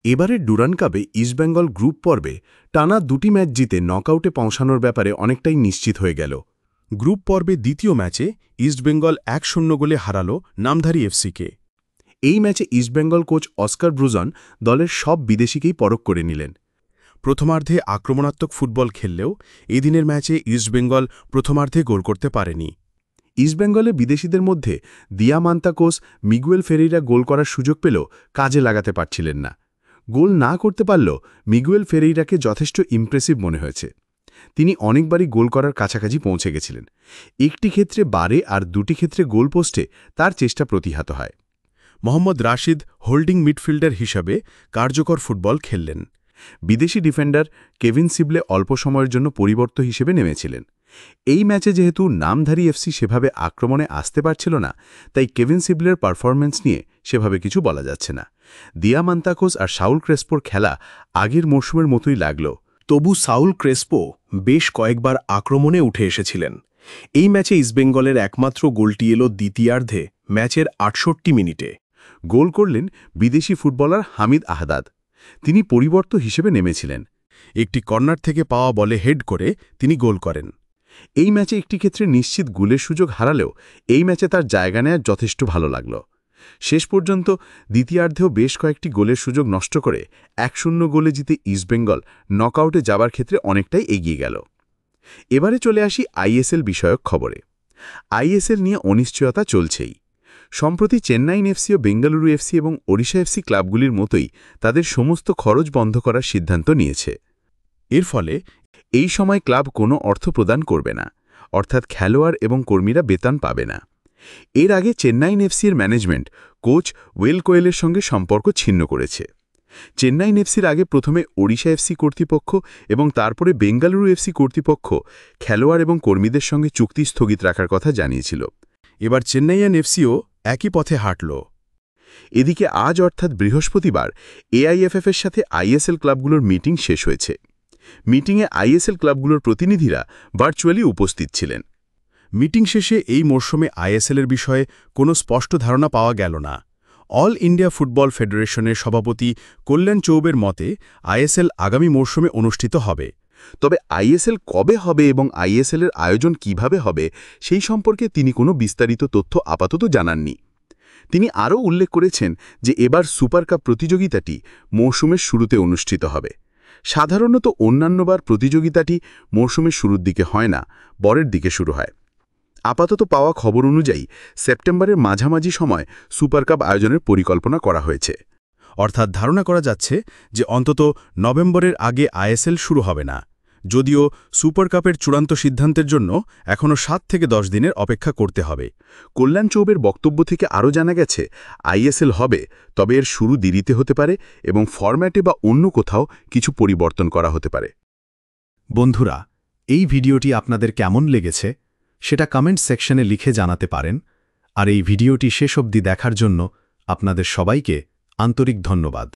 এবারের ডুরান্ড কাপে ইস্টবেঙ্গল গ্রুপ পর্বে টানা দুটি ম্যাচ জিতে নকআউটে পৌঁছানোর ব্যাপারে অনেকটাই নিশ্চিত হয়ে গেল। গ্রুপ পর্বে দ্বিতীয় ম্যাচে ইস্টবেঙ্গল 1-0 গোলে হারাল নামধারী এফসিকে। এই ম্যাচে ইস্টবেঙ্গল কোচ অস্কার ব্রুজন দলের সব বিদেশিকেই পরখ করে নিলেন। প্রথমার্ধে আক্রমণাত্মক ফুটবল খেললেও এদিনের ম্যাচে ইস্টবেঙ্গল প্রথমার্ধে গোল করতে পারেনি। ইস্টবেঙ্গলের বিদেশিদের মধ্যে দিয়ামান্তাকোস, মিগুয়েল ফেরেইরা গোল করার সুযোগ পেলেও কাজে লাগাতে পারছিলেন না। গোল না করতে পারলেও মিগুয়েল ফেরেইরাকে যথেষ্ট ইমপ্রেসিভ মনে হয়েছে। তিনি অনেকবারই গোল করার কাছাকাছি পৌঁছে গেছিলেন। একটি ক্ষেত্রে বারে আর দুটি ক্ষেত্রে গোল পোস্টে তার চেষ্টা প্রতিহত হয়। মোহাম্মদ রাশিদ হোল্ডিং মিডফিল্ডার হিসাবে কার্যকর ফুটবল খেললেন। বিদেশি ডিফেন্ডার কেভিন সিবলে অল্প সময়ের জন্য পরিবর্তন হিসেবে নেমেছিলেন। এই ম্যাচে যেহেতু নামধারী এফসি সেভাবে আক্রমণে আসতে পারছিল না, তাই কেভিন সিবলের পারফরম্যান্স নিয়ে সেভাবে কিছু বলা যাচ্ছে না। দিয়ামান্তাকোস আর সাউল ক্রেসপোর খেলা আগের মরশুমের মতোই লাগল। তবু সাউল ক্রেসপো বেশ কয়েকবার আক্রমণে উঠে এসেছিলেন। এই ম্যাচে ইস্টবেঙ্গলের একমাত্র গোলটি এল দ্বিতীয়ার্ধে ম্যাচের 68 মিনিটে। গোল করলেন বিদেশি ফুটবলার হামিদ আহদাদ। তিনি পরিবর্তন হিসেবে নেমেছিলেন। একটি কর্নার থেকে পাওয়া বলে হেড করে তিনি গোল করেন। এই ম্যাচে একটি ক্ষেত্রে নিশ্চিত গোলের সুযোগ হারালেও এই ম্যাচে তার জায়গা নেওয়ার যথেষ্ট ভালো লাগল। শেষ পর্যন্ত দ্বিতীয়ার্ধেও বেশ কয়েকটি গোলের সুযোগ নষ্ট করে 1-0 গোলে জিতে ইস্টবেঙ্গল নকআউটে যাবার ক্ষেত্রে অনেকটাই এগিয়ে গেল। এবারে চলে আসি আইএসএল বিষয়ক খবরে। আইএসএল নিয়ে অনিশ্চয়তা চলছেই। সম্প্রতি চেন্নাইন এফসি ও বেঙ্গালুরু এফসি এবং ওড়িশা এফসি ক্লাবগুলির মতোই তাদের সমস্ত খরচ বন্ধ করার সিদ্ধান্ত নিয়েছে। এর ফলে এই সময় ক্লাব কোনো অর্থ প্রদান করবে না, অর্থাৎ খেলোয়াড় এবং কর্মীরা বেতন পাবে না। এর আগে চেন্নাইন এফসির ম্যানেজমেন্ট কোচ ওয়েল কোয়েলের সঙ্গে সম্পর্ক ছিন্ন করেছে। চেন্নাইন এফসির আগে প্রথমে ওড়িশা এফসি কর্তৃপক্ষ এবং তারপরে বেঙ্গালুরু এফসি কর্তৃপক্ষ খেলোয়াড় এবং কর্মীদের সঙ্গে চুক্তি স্থগিত রাখার কথা জানিয়েছিল। এবার চেন্নাইয়ান এফসিও একই পথে হাঁটল। এদিকে আজ অর্থাৎ বৃহস্পতিবার এআইএফএফের সাথে আইএসএল ক্লাবগুলোর মিটিং শেষ হয়েছে। মিটিংয়ে আইএসএল ক্লাবগুলোর প্রতিনিধিরা ভার্চুয়ালি উপস্থিত ছিলেন। মিটিং শেষে এই মরশুমে আইএসএলের বিষয়ে কোনো স্পষ্ট ধারণা পাওয়া গেল না। অল ইন্ডিয়া ফুটবল ফেডারেশনের সভাপতি কল্যাণ চৌবের মতে আইএসএল আগামী মরশুমে অনুষ্ঠিত হবে। তবে আইএসএল কবে হবে এবং আইএসএলের আয়োজন কিভাবে হবে সেই সম্পর্কে তিনি কোনো বিস্তারিত তথ্য আপাতত জানাননি। তিনি আরও উল্লেখ করেছেন যে এবার সুপার কাপ প্রতিযোগিতাটি মৌসুমের শুরুতে অনুষ্ঠিত হবে। সাধারণত অন্যান্যবার প্রতিযোগিতাটি মৌসুমের শুরুর দিকে হয় না, পরের দিকে শুরু হয়। আপাতত পাওয়া খবর অনুযায়ী সেপ্টেম্বরের মাঝামাঝি সময় সুপার কাপ আয়োজনের পরিকল্পনা করা হয়েছে। অর্থাৎ ধারণা করা যাচ্ছে যে অন্তত নভেম্বরের আগে আইএসএল শুরু হবে না, যদিও সুপার কাপের চূড়ান্ত সিদ্ধান্তের জন্য এখনও 7 থেকে 10 দিনের অপেক্ষা করতে হবে। কল্যাণ চৌবের বক্তব্য থেকে আরও জানা গেছে আইএসএল হবে, তবে এর শুরু দেরিতে হতে পারে এবং ফরম্যাটে বা অন্য কোথাও কিছু পরিবর্তন করা হতে পারে। বন্ধুরা, এই ভিডিওটি আপনাদের কেমন লেগেছে সেটা কমেন্ট সেকশনে লিখে জানাতে পারেন। আর এই ভিডিওটি শেষ অবধি দেখার জন্য আপনাদের সবাইকে আন্তরিক ধন্যবাদ।